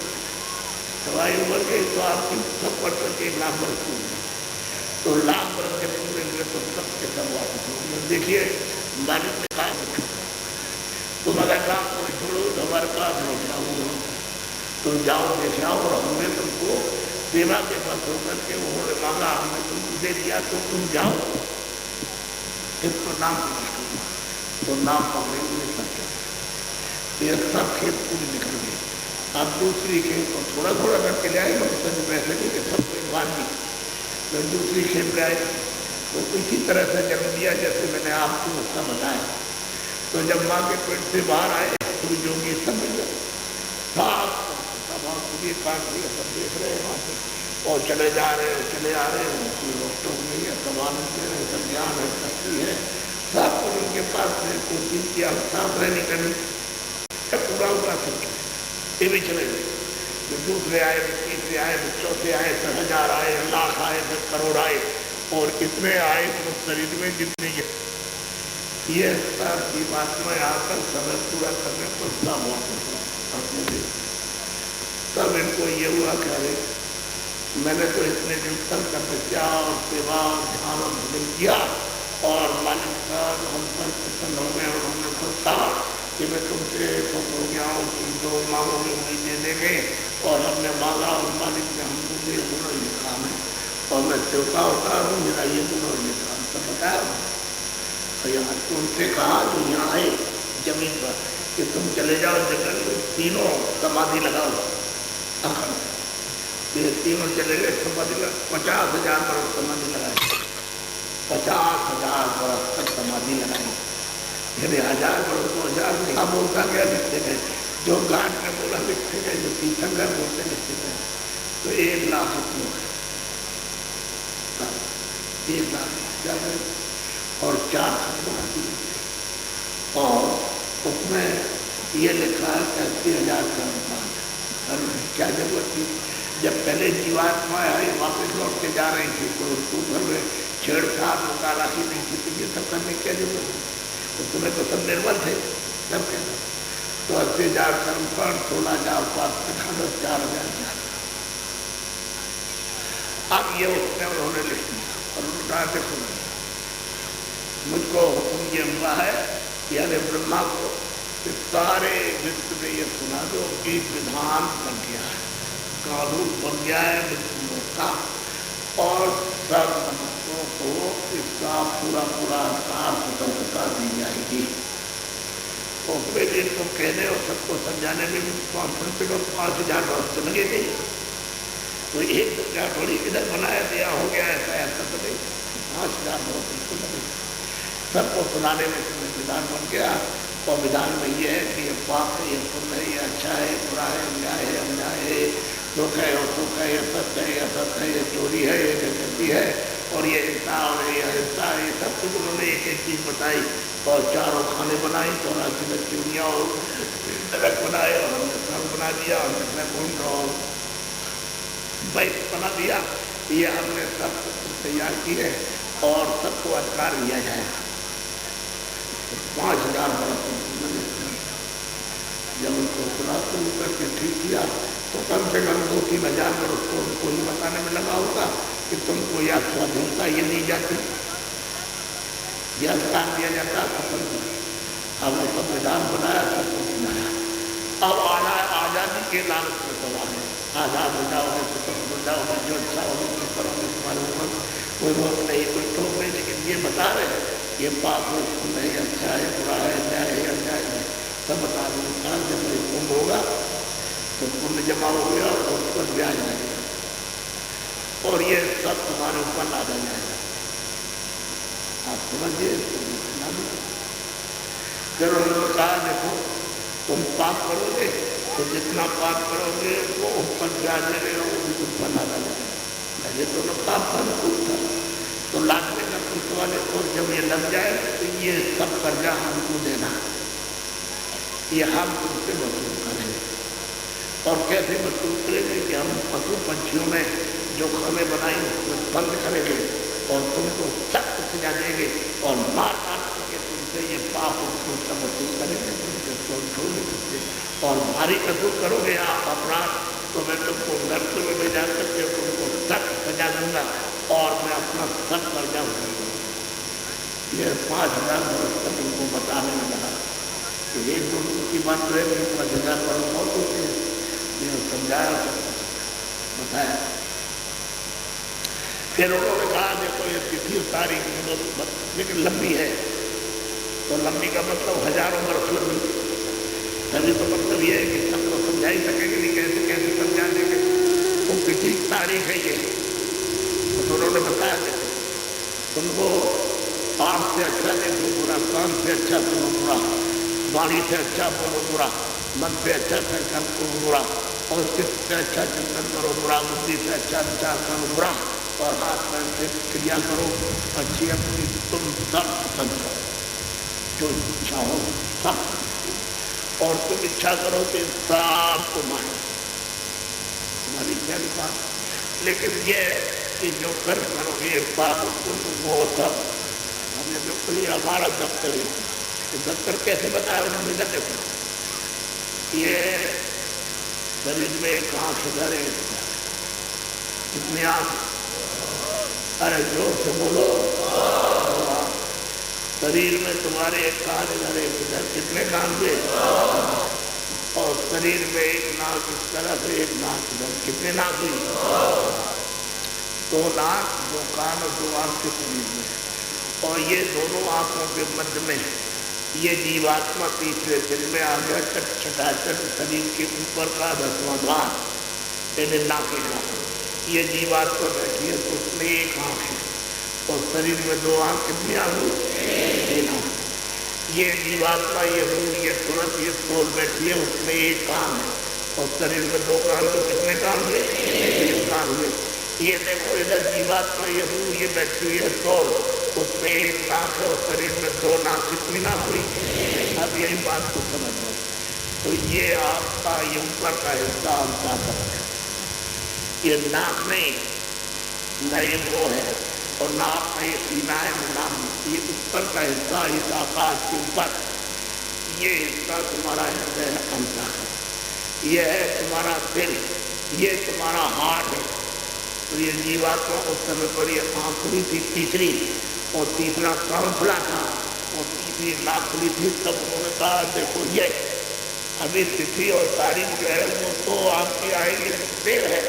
तो आयु बढ़ गई, तो आपकी सब बढ़ करके 1 लाख वर्ष पूरी, तो लाख वर्ष के पूरे हुए तो सबके सब वापस हो गए। देखिए मालिक ने कहा तुम अगर काम को छोड़ो तो हमारे पास लौटाओ, तुम जाओ देख आओ, और हमने तुमको सेवा के पास होकर के उन्होंने मांगा, हमने तुमको दे दिया, तो तुम जाओ इसको नाम तो नाम पकड़े हुए सकते, ये सब खेत पूरी निकल गई। अब दूसरी खेत को थोड़ा थोड़ा करके जाए, पैसे के सब कोई बात नहीं, तो दूसरी खेत गए, तो इसी तरह से जन्म दिया जैसे मैंने आपको उसका बताया। तो जब माँ के पेट से बाहर आए तो जोगी समझ गए, साफ काट दिया, सब देख रहे हैं वहाँ से, और चले जा रहे हैं, चले आ रहे हैं, कोई रोक टोक नहीं है, सब आनंद दे रहे हैं, सब ज्ञान है, शक्ति है, सब कुछ उनके पास है, कोई चीज की साफ रहने करनी, पूरा उनका सब ये भी चले गए। तो दूसरे आए, तीसरे आए, चौथे आए, 10,000 आए, लाख आए, 10 करोड़ आए, और इतने आए तो शरीर में जितने ये सब जीवात्मा आकर समय पूरा करने पर सब अपने तब इनको ये हुआ करे मैंने तो इतने दिन तक तपस्या और सेवा और ध्यान और भजन किया, और मालिक साहब हम पर प्रसन्न हो गए, और हमने सोचा कि मैं तुमसे खुश हो गया हूँ कि जो मांगोगे वही दे देंगे, और हमने मांगा और मालिक ने हमको दे बोलो ये काम है, और मैं सेवका होता हूँ, मेरा ये बोलो ये काम सब बताया। और यहाँ तुमसे कहा जो यहाँ आए जमीन पर कि तुम चले जाओ जंगल में, तीनों समाधि लगाओ, ये तीनों चले गए समाधि लगा, 50,000 वर्ष समाधि लगाई, 50,000 वर्ष तक समाधि लगाई, यदि 1000 वर्ष को 1000 नहीं, अब बोलता गया लिखते गए, जो घाट में बोला लिखते गए, जो तीर्थंकर बोलते लिखते गए, तो 1 लाख लोग 1 लाख और 4 समाधि, और उसमें ये लिखा है 80,000 कर्म, क्या जरूरत थी? जब पहले जीवात्मा आई वापस लौट के जा रही थी, तो उसको घर में छेड़छाड़ होता राखी नहीं थी, तो ये सब करने की क्या जरूरत थी? उस समय तो सब निर्बल थे, सब कहना। तो 80,000 कर्म पर 16,000 पास 4,000। अब ये उसने उन्होंने लिख दिया, और उन्होंने देखो मुझको हुक्म ये हुआ है, यानी ब्रह्मा को सारे विश्व में ये सुना दो कि विधान बन गया है, कानून बन गया है विष्णु का, और सब मनुष्यों को इसका पूरा अधिकार स्वतंत्रता दी जाएगी। तो उसमें भी इनको कहने और सबको समझाने में भी 5,000 वर्ष तो लगेंगे, तो एक जगह थोड़ी इधर बनाया दिया हो गया ऐसा तो नहीं, 5,000 वर्ष इसको लगेगा। सबको सुनाने में तुम्हें विधान बन गया। और विधान में ये है कि ये पाप है, ये पुण्य है, ये अच्छा है, बुरा है, न्याय है, अन्याय है, दुख है और सुख है, ये सत्य है, ये असत्य है, ये चोरी है, ये डकैती है, और ये इंसाफ है, ये अहिंसा है, ये सब कुछ उन्होंने एक एक चीज बताई। और चारों खाने बनाई, 84 चूड़ियाँ और नरक बनाए, और हमने स्वर्ग बना दिया, हमने कुंड और वैश्य बना दिया। ये हमने सब तैयार की है और सबको अधिकार दिया जाएगा। 5000 बरस जब उनको सुना शुरू करके ठीक किया तो कम से कम 2-3 हज़ार बरस तो उनको ही बताने में लगा होगा कि तुमको यह स्वाधीनता ये दी जाती, यह अधिकार दिया जाता स्वतंत्र। अब वो संविधान बनाया, सब कुछ बनाया। अब आज़ादी के लालच में सवाल है, आज़ाद हो जाओगे, स्वतंत्र हो जाओगे, जो अच्छा होगा तो करोगे, तुम्हारे ऊपर कोई रोक नहीं, कोई टोक नहीं। लेकिन ये बता रहे ये पाप है, पुण्य है, अच्छा है, बुरा है, न्याय है, अन्याय है, सब बता रहे। जब ये पुण्य होगा तो पुण्य जमा हो गया और उस पर ब्याज लगेगा और ये सब तुम्हारे ऊपर लादा जाएगा। आप समझिए। फिर उन्होंने कहा देखो तुम पाप करोगे तो जितना पाप करोगे वो ऊपर ब्याज लगेगा, वो भी तुम पर लादा जाएगा। पहले तो पाप का अनुकूल था तो लादने का पुलिस वाले को जब ये लग जाए तो ये सब कर्जा हमको देना, ये हम तुमसे वसूल करेंगे। और कैसे वसूल करेंगे कि हम पशु पंछियों में जो खाने बनाई उसमें बंद करेंगे और तुमको सख्त सजा देंगे और मार मार करके तुमसे ये पाप तुमसे वसूल करेंगे, तुमसे छोड़ेंगे और भारी कसूर करोगे आप अपराध तो मैं तुमको नर्क में ले जा करके तुमको सख्त सजा दूंगा और मैं अपना सब कर्जा उठाऊंगा। ये 5000 वर्ष तक उनको बताने में लगा तो एक दो की बात रहेगी, 5000 वर्ष बहुत होते हैं। समझाया, बताया। फिर उन्होंने कहा देखो ये तिथि तारीख लेकिन लंबी है, तो लंबी का मतलब हजारों वर्ष लंबी, तभी तो मतलब ये है कि सबको समझा ही सकेंगे नहीं, कैसे कैसे समझा देंगे। तो तिथि तारीख है ये, तो उन्होंने बताया देखो तुमको आँख से अच्छा देखो बुरा, कान से अच्छा सुनो बुरा, वाणी से अच्छा बोलो बुरा, मन से अच्छा संकल्प करो बुरा, और चित्त से अच्छा चिंतन करो बुरा, बुद्धि से अच्छा विचार करो बुरा, और हाथ पैर से क्रिया करो अच्छी अपनी। तुम सब पसंद करो जो इच्छा हो सब, और तुम इच्छा करो कि सब को मानो, तुम्हारी इच्छा की बात। लेकिन ये कि जो कर्म करोगे पाप वो सब हमने बिल्कुल ही हमारा दफ्तर है। तो दफ्तर कैसे बताया उन्होंने, देखो ये शरीर में एक आँख इधर है, कितनी आँख, अरे जोर से बोलो, शरीर में तुम्हारे एक कान इधर है, इधर कितने कान हुए, और शरीर में एक नाक इस तरफ है, एक नाक इधर, कितने नाक हुई, 2 नाक 2 कान और 2 आँख के शरीर में। और ये दोनों आँखों के मध्य में ये जीवात्मा तीसरे दिन में आ गया, छटाछट शरीर के ऊपर का 10वां द्वार यानी नाकेगा। ये जीवात्मा बैठी है तो उसमें एक आँख है और शरीर में 2 आँख, कितनी आँख हुई, ये जीवात्मा ये रूह ये तुरंत ये सोल बैठी है उसमें एक कान है और शरीर में 2 कान, तो कितने कान हुए, 1 कान हुए। ये देखो इधर जीवात्मा ये रूह ये बैठी हुई है सोल, उसमें 1 नाक है और शरीर में 2 नाक, कितनी नाक हुई। अब यही बात को समझ लो। तो ये आपका ये ऊपर का हिस्सा आपका है, ये नाक नहीं नहीं वो है, और नाक नहीं सीना है नाम, ये ऊपर का हिस्सा इस आकाश के ऊपर, ये हिस्सा तुम्हारा हृदय अंतः, ये है तुम्हारा दिल, ये तुम्हारा हार्ट है। तो ये जीवात्मा उस समय पर ये आँख खुली थी तीसरी, और तीसरा कान खुला था और तीसरी नाक खुली थी। तब उन्होंने कहा देखो ये अभी तिथि और तारीख जो है वो तो आपकी आएगी देर है,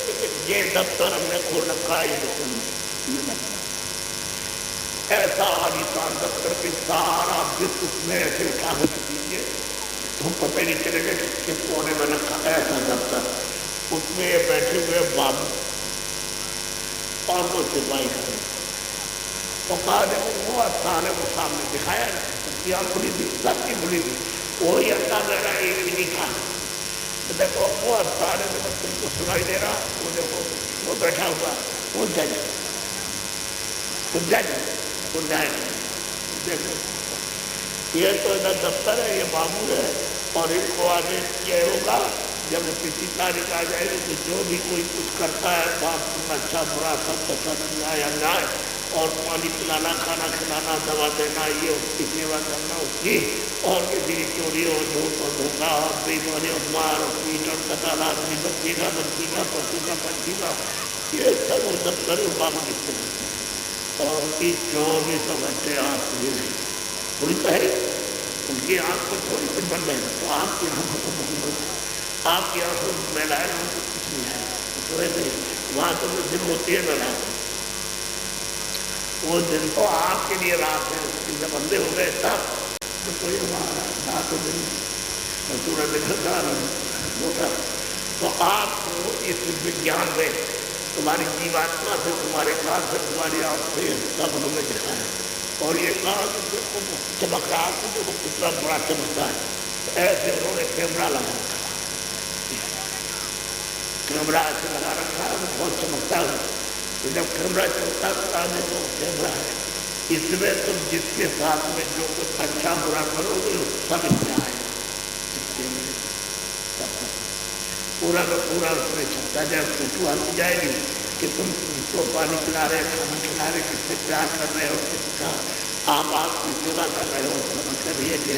लेकिन ये दफ्तर हमने खोल रखा है, ये दफ्तर ऐसा आलिशान दफ्तर के सारा विश्व उसमें ऐसे कागज दीजिए तो पता ही नहीं चलेगा किस कोने में रखा ऐसा दफ्तर। उसमें बैठे हुए बाबू और वो सिपाही खड़े और कहा देखो वो स्थान है, वो सामने दिखाया ना, सबकी आँख खुली थी, सबकी खुली थी, वही अल्लाह मेरा एक ही नहीं था। तो देखो वो स्थान है, देखो तुमको सुनाई दे रहा, वो देखो वो बैठा हुआ, वो जज, वो जज, वो न्याय। देखो ये तो इधर दफ्तर है, ये बाबू है, और इनको आदेश किया होगा जब किसी तारीख आ जाएगी तो जो भी कोई कुछ करता है, बाप अच्छा बुरा सब सच न्याय अन्याय, और पानी पिलाना, खाना खिलाना, दवा देना, ये उसकी सेवा करना उसकी, और किसी की चोरी हो, झूठ और धोखा और बेईमानी और मार और पीट और कताल, आदमी बच्ची का पशु का पंछी का, ये सब दफ्तर बाबू लिखते हैं। और उनकी 24 घंटे आँख खुली नहीं, खुली तो है, उनकी आँख को थोड़ी सी बंद है, तो आपकी आँखों को बंद हो, आपकी आँखों में मैला है, उनको कुछ नहीं है, तो ऐसे वहाँ तो दिन होती है ना रात, वो दिन तो आपके लिए रात है, उसके जब अंधे हो गए तब तो कोई हमारा रात दिन सूरज निकलता मोटा। तो आपको इस विज्ञान में तुम्हारी जीवात्मा से, तुम्हारे कान से, तुम्हारी आँख से सब हमें दिखाया, और ये कान देखो चमक रहा है, देखो कितना बड़ा चमकता है, ऐसे उन्होंने कैमरा लगा रखा, कैमरा ऐसे लगा रखा है, बहुत चमकता है। तो जब कैमरा चलता है तो कैमरा है, इसमें तुम जिसके साथ में जो कुछ अच्छा बुरा करोगे सब इसमें आए, पूरा का पूरा उसमें छपता जाए, फोटो आती जाएगी कि तुम किसको पानी पिला रहे, खाना खिला रहे, किससे प्यार कर रहे हो, किसका आप आपकी सेवा कर रहे हो, मतलब ये कि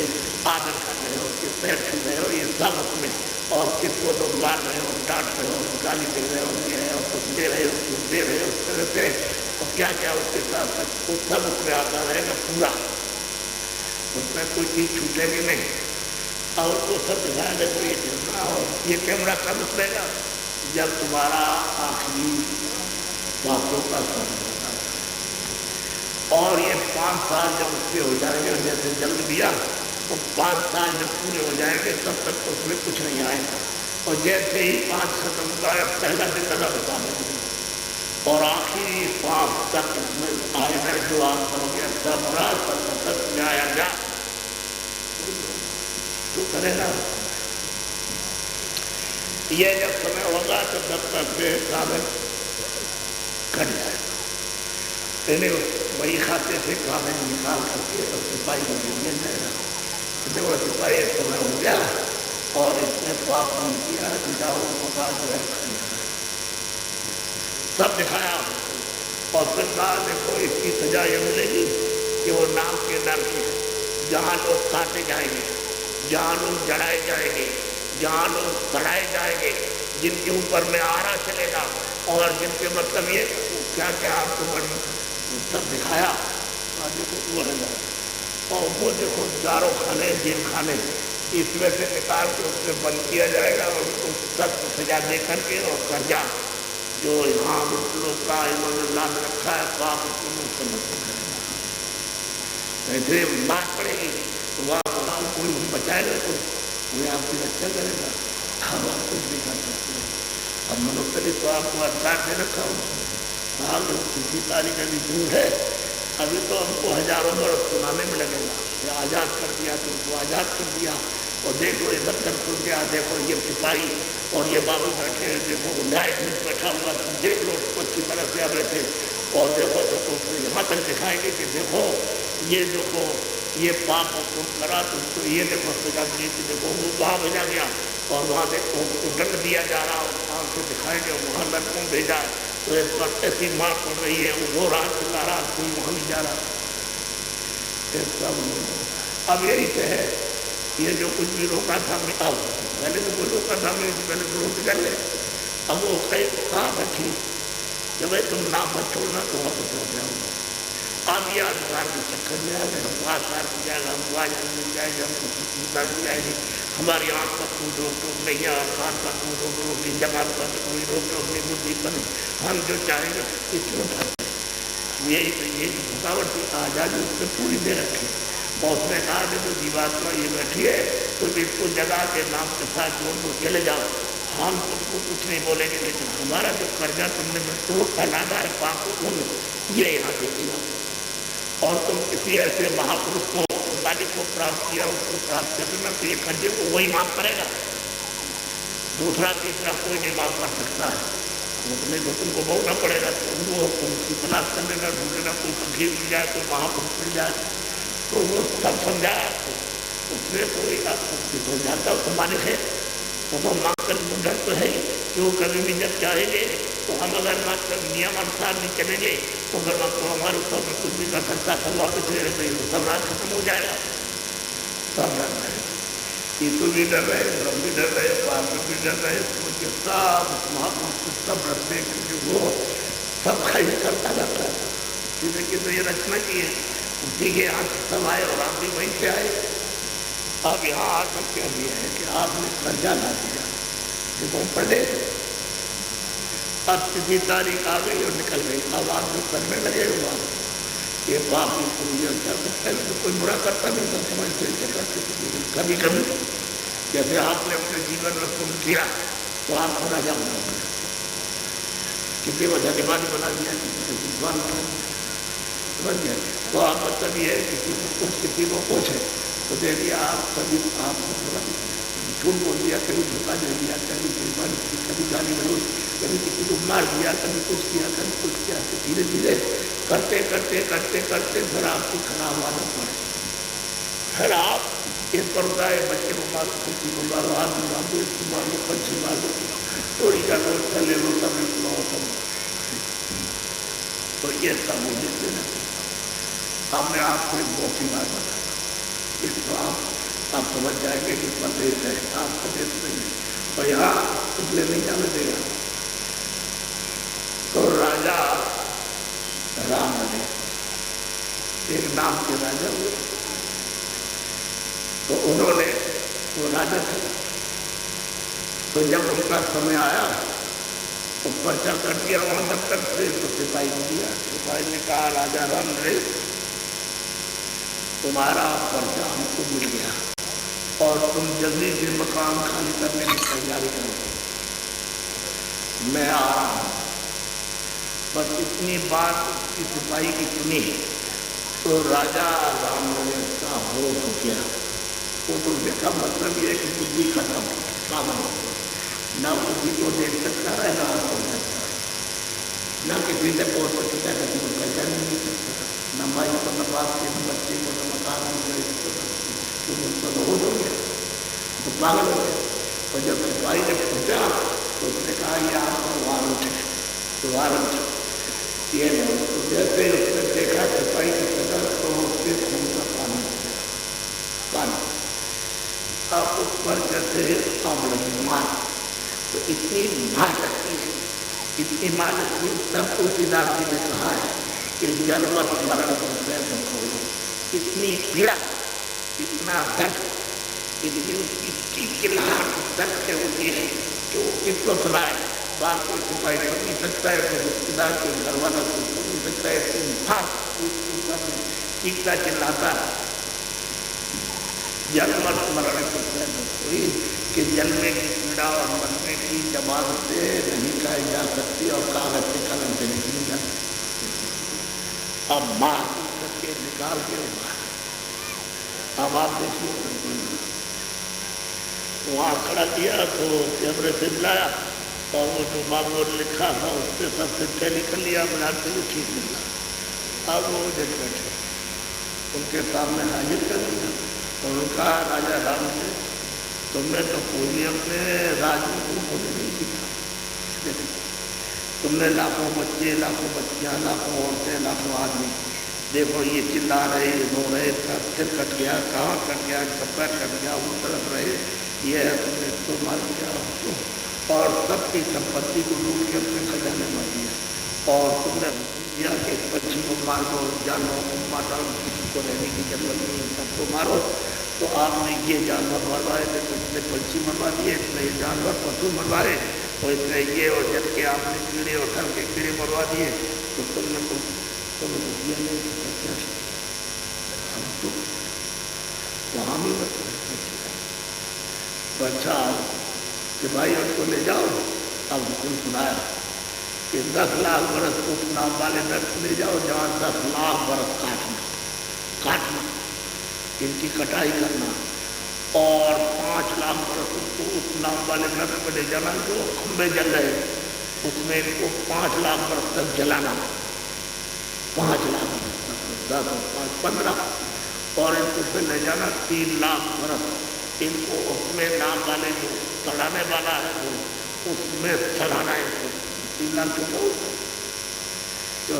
आदर कर रहे हो, किस पैर छू रहे हो, ये सब उसमें, और किसको तुम मार रहे हो, डांट रहे हो, गाली दे रहे हो, ये है, और कुछ दे रहे हो, कुछ दे रहे हो, उस तरह से, और क्या क्या उसके साथ वो सब उसमें आता रहेगा पूरा, उसमें कोई चीज़ छूटेगी नहीं, और वो सब दिखाया देखो ये कैमरा, और ये कैमरा कब उतरेगा जब तुम्हारा आखिरी बातों का समय होगा, और ये 5 साल जब उसके हो जाएंगे, जैसे जल्द दिया तो 5 साल जब पूरे हो जाएंगे तब तक तो उसमें कुछ नहीं आएगा, और जैसे ही 5 खत्म होता है पहला दिन लगा बता देंगे, और आखिरी 5 तक इसमें आएगा जो आप करोगे सब जाएगा तो करेगा। ये जब समय होगा तो तब तक से कागज कट जाएगा, इन्हें वही खाते से कागज निकाल करके और सिपाही को मिल जाएगा। देखो सिपाही एक समय हो गया और इसने पाप नहीं किया, जाओ मौका जो है सब दिखाया, और फिर कहा देखो इसकी सजा ये मिलेगी कि वो नाम के नर के जहाँ लोग काटे जाएंगे, जहाँ लोग जड़ाए जाएंगे, जहाँ लोग सड़ाए जाएंगे, जिनके ऊपर में आरा चलेगा, और जिनके मतलब ये क्या क्या आपको सब दिखाया, वो है और वो देखो चारों खाने जेल खाने इसमें से निकाल के उसमें बंद किया जाएगा, और उसको सख्त सजा दे करके, और कर्जा जो यहाँ लोग का इन्होंने लाद रखा है पाप उसको मुझसे मत करेगा, ऐसे बात पड़ेगी तो वहाँ कोई बचाएगा, कोई आपकी रक्षा करेगा, हम आप कुछ भी कर सकते हैं। अब मनुष्य ने तो आपको अधिकार दे रखा उसने, हाँ किसी तारीख अभी दूर है, अभी तो हमको हजारों बरस सुनाने में लगेगा, ये आज़ाद कर दिया, तुमको आज़ाद कर दिया, और देखो ये दफ्तर खुल गया, देखो ये सिपाही और ये बाबू बैठे, देखो न्यायाधीश बैठा हुआ, तुम देख लो उसको अच्छी तरह से अब बैठे, और देखो तो यहाँ तक दिखाएंगे कि देखो ये पाप तुम करा, तुमको ये देखो सजा दी थी, देखो वो वहाँ भेजा गया, और वहाँ देखो उसको दंड दिया जा रहा, और वहाँ से दिखाएंगे वहाँ नरकों भेजा, तो इस पर ऐसी मार पड़ रही है, वो राह चिल्ला रहा, कोई वहाँ नहीं जा रहा, अब यही से है, ये जो कुछ भी रोका था अब पहले तो कोई रोका था नहीं, पहले तो रोक कर ले, अब वो कहीं कहाँ बैठी जब भाई तुम नाम मत छोड़ना तो वहाँ पर छोड़ जाओगे, अब ये अधिकार के चक्कर में आ गए, हमको आधार मिल जाएगा, हमको आजाद मिल जाएगा, हमको चिंता मिल जाएगी, हमारी आँख पर कोई रोक टोक नहीं है, कान पर कोई रोक टोक नहीं, जबान पर कोई रोक टोक नहीं, बुद्धि पर हम जो चाहेंगे इसमें उठाते यही तो ये थकावट की आज़ादी उसने पूरी दे रखी, और उसने कहा देखो जीवात्मा ये बैठी है, तुम इसको जगा के नाम के साथ जोड़ दो, चले जाओ, हम तुमको कुछ नहीं बोलेंगे, लेकिन हमारा जो कर्जा तुमने मृत्यु फैलाना है पाप ये यहाँ देखेगा, और तुम किसी ऐसे महापुरुष को मालिक को प्राप्त किया, उसको प्राप्त करना, तो ये कर्जे को वही माफ करेगा, दूसरा तीसरा कोई नहीं माफ कर सकता है। नहीं तो तुमको भोगना पड़ेगा। तुम तलाश कर लेना, ढूंढ लेना, कोई फकीर मिल जाए, कोई महापुरुष मिल जाए, तो वो सब समझाया आपको, उसमें कोई आपको जाता तो मालिक है, तो मांग कर ढूंढा तो है कि वो कभी भी जब चाहेंगे तो हम अगर मात्र नियम अनुसार नहीं चलेंगे तो अगर आपको हमारे ऊपर में कुछ भी कर सकता सब वापस ले रहे सब राज खत्म हो जाएगा। सब डर रहे, यीशु भी डर रहे, ब्रह्म भी डर रहे, पार्वती भी डर रहे, तो सब महापुरुष सब डरते क्योंकि वो सब खाई करता रहता है। जिसे कि तो ये रचना की है, उसी के यहाँ से सब आए और आप भी वहीं से आए। अब यहाँ आकर क्या दिया है कि आपने कर्जा ला दिया, देखो पढ़े अब किसी तारीख आ गई और निकल गई, अब आदमी करने लगे हुआ ये पाप पहले तो कोई बुरा करता नहीं था, समझते करते। कभी कभी जैसे आपने अपने जीवन में पुण्य किया तो आपको राजा बना दिया, किसी को धन्यवाद बना दिया, विद्वान बना दिया, समझ गया। तो आप मतलब ये है किसी को पूछे तो दे दिया, आप कभी आप झूठ बोल दिया, कभी धोखा दे दिया, कभी गाली गलौज, कभी किसी को मार दिया, कभी कुछ किया, कभी कुछ किया, तो धीरे धीरे करते करते करते करते फिर आपकी खराब आदत पड़े। फिर आप इस पर होता है बच्चे को मारो, किसी को मारो, आदमी मारो, इसको मारो, पंछी मारो, चोरी का लोग ले लो, सब सब। तो ये सब हो देते ना। हमने आपको एक बहुत ही बात बताया, इसको आप समझ जाएंगे कि प्रदेश है, आप प्रदेश नहीं है और यहाँ इसलिए नहीं जाने देगा। तो राजा राम ने एक नाम के राजा हुए, तो उन्होंने वो राजा थे, तो जब उसका समय आया तो पर्चा कर दिया वहां दफ्तर से, तो सिपाही को दिया। सिपाही ने कहा राजा राम ने तुम्हारा पर्चा हमको मिल गया और तुम जल्दी से मकान खाली करने की तैयारी करो, मैं आ रहा हूँ। बस इतनी बात उसकी सिपाही की सुनी तो राजा राम का हो गया। वो तो देखा मतलब ये कि बुद्धि खत्म, पागल हो, न बुद्धि को देख सकता है, न समझ सकता है, न किसी से बोल सकता है, किसी को पहचान नहीं सकता, न भाई को, न बाप के, न बच्चे को, न मकान हो गया, तो पागल हो गया। और जब सिपाही ने पूछा तो उसने कहा ये आपका वारंट है, तो वारंट ये तो जैसे उसने देखा सिपाही की कदर तो उसके खून का पानी अब उस पर जैसे आग लगी मार, तो इतनी मार लगती है, इतनी मार लगती है। तब तुलसीदास जी ने कहा है कि जन्म मरण इतनी पीड़ा, इतना दर्द, इतनी उसकी चिल्लाहट दर्द से होती है कि वो किसको सुनाए। बात कोई सिपाही कर नहीं सकता है, कोई रिश्तेदार, कोई घर वाला कोई कर नहीं सकता है, चीखता चिल्लाता जन्म मरण हुई कि जन्मे की पीड़ा और मरने की जबान से नहीं कही जा सकती और कागज से कलम से नहीं जा सकती। अब मार करके निकाल के अब आप देखिए वहाँ खड़ा किया तो कैमरे से मिलाया और वो जो मामूल लिखा था उससे सबसे पहले कर लिया, बनाते हुए ठीक मिला। अब वो जज बैठे उनके सामने हाजिर कर दिया और उनका राजा राम ने तुमने तो कोई अपने राज्य को बोले नहीं दिया, तुमने लाखों बच्चे, लाखों बच्चियाँ, लाखों औरतें, लाखों आदमी, देखो ये चिल्ला रहे, रो रहे, सिर कट गया, कहाँ कट गया, पैर कट गया, वो तड़प रहे, ये है तुमने इसको मार दिया और सबकी संपत्ति को लूट के अपने खजाने में दिया और तुमने दिया कि पंछी को मार दो, जानवरों को मार दो, किसी को रहने की जरूरत नहीं, सबको मारो। तो आपने ये जानवर मरवाए थे, तो इसने पंछी मरवा दिए, इसने ये जानवर पशु मरवाए, और इसने ये और जब के आपने कीड़े और घर के कीड़े मरवा दिए, तो तुमने तो दिया नहीं क्या हम तो वहाँ भी तो अच्छा कि भाई उनको ले जाओ। अब हुक्म सुनाया कि 10 लाख बरस को नाम वाले दर्श ले जाओ, जहाँ 10 लाख बरस काटना। काटना, इनकी कटाई करना और 5 लाख बरस उनको उस नाम वाले नरक में ले जाना जो खंबे जल रहे उसमें इनको 5 लाख बरस तक जलाना, 5 लाख बरस तक, 10 और 5 15, और इनको फिर ले जाना 3 लाख बरस, इनको उसमें नाम वाले जो चढ़ाने वाला है वो उसमें चढ़ाना है इनको 3 लाख के तो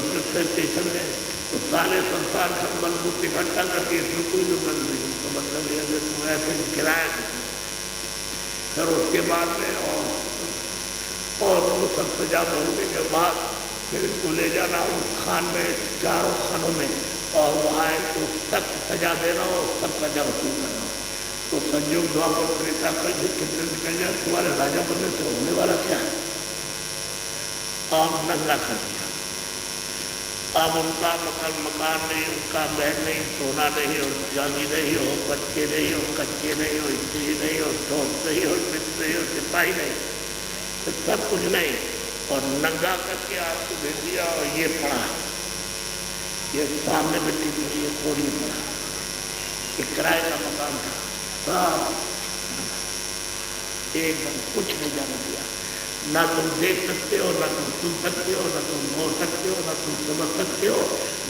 स्टेशन में तो सारे संसार का मजबूत इकट्ठा करके इसमें कोई जरूरत नहीं, तो मतलब ये तुम ऐसे किराया फिर उसके बाद में और वो सब सजा होने के बाद फिर इसको ले जाना उस खान में, चारों खानों में, और वहाँ इसको सख्त सजा देना और सब सजा वसूल करना। तो संयोग द्वापर त्रेता कल कितने निकल जाए, तुम्हारे राजा बनने से होने वाला क्या है? आप नंगा कर दिया, अब उनका मकान नहीं, उनका बहन नहीं, सोना नहीं और चांदी नहीं हो, बच्चे नहीं हो, कच्चे नहीं हो, स्त्री नहीं हो, दोस्त नहीं हो, मित्र नहीं हो, सिपाही नहीं, तो सब कुछ नहीं, और नंगा करके आपको भेज दिया। और ये पड़ा, ये सामने मिट्टी की ये कोड़ी पड़ा, ये किराए का मकान था, सब एकदम कुछ नहीं जाने दिया, ना तुम देख सकते हो, ना तुम सुन सकते हो, ना तुम बोल सकते हो, ना तुम समझ सकते हो,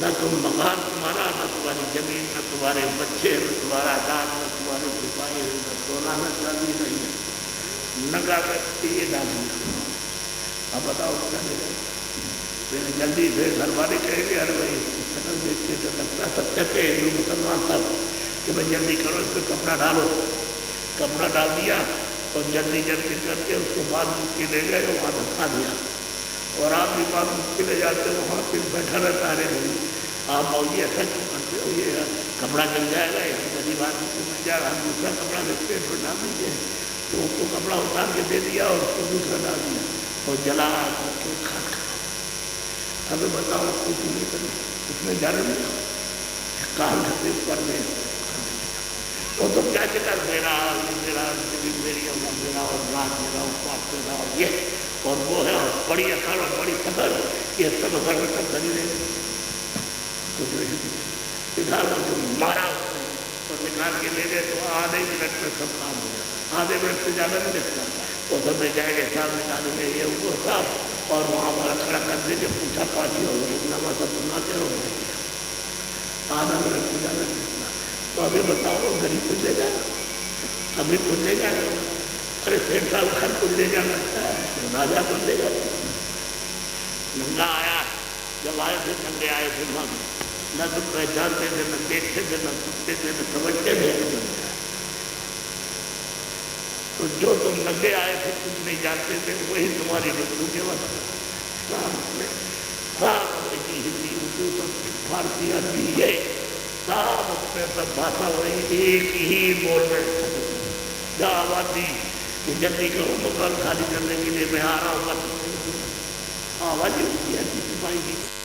ना तुम मकान तुम्हारा, ना तुम्हारी जमीन, ना तुम्हारे बच्चे, न तुम्हारा दान, न तुम्हारे सिपाही, न सोना, न चांदी नहीं है, नंगा करके ये डाल दिया। अब बताओ क्या मिलेगा? फिर जल्दी से घर वाले कहेंगे अरे भाई सकल देखते तो लगता सत्य पे हिंदू मुसलमान सब कि भाई जल्दी करो, इसको कपड़ा डालो, कपड़ा डाल दिया और जल्दी जल्दी करके उसको बाद मुक्ति ले गए, वहाँ धक्का दिया। और आप भी बाद मुक्ति ले जाते हो, वहाँ फिर बैठा रहता है, नहीं आप मौजी ऐसा क्यों करते हो, ये कपड़ा मिल जाएगा, ऐसी गरीब आदमी को मिल जाएगा, हम दूसरा कपड़ा देखते हैं तो डाल दीजिए। तो उसको कपड़ा उतार के दे दिया और उसको दूसरा डाल दिया और जला के खाट। हमें बताओ कुछ नहीं करें, उसमें जाने नहीं कान खतरे पर दे वो तो क्या कहता मेरा मेरा मेरी अम्मा मेरा और रात मेरा उपवास मेरा और ये और वो है और बड़ी अकड़ और बड़ी सकल, ये सब अकड़ में सब धनी रहे कुछ नहीं निकाल जो मारा तो निकाल के ले गए तो आधे मिनट में सब काम हो गया, आधे मिनट से ज़्यादा नहीं लगता। वो सब ले जाएंगे साहब निकाले में ये वो साहब, और वहाँ वाला खड़ा कर दे जब पूछा पाछी हो नामा सब सुनाते हो आधा मिनट से ज़्यादा नहीं लगता। तो अभी बताओ गरीब कुछ ले जाएगा, अभी कुछ ले जाएगा, अरे 1.5 साल खर कुछ ले जाना लगता है तो राजा कुछ ले जाता। नंगा आया, जब आए थे नंगे आए थे वहाँ न तुम पहचानते थे, न देखते थे, न सुनते थे, न समझते थे। तो जो तुम नंगे आए थे कुछ नहीं जानते थे वही तुम्हारी मृत्यु के वक्त अंग्रेजी हिंदी उर्दू संस्कृत फारसी अरबी ये सब अपने सब भाषा वही एक ही बोल रहे आबादी कि जल्दी करो मकान खाली करने के लिए मैं आ रहा हूँ, बस आवाज ही सिपाही की।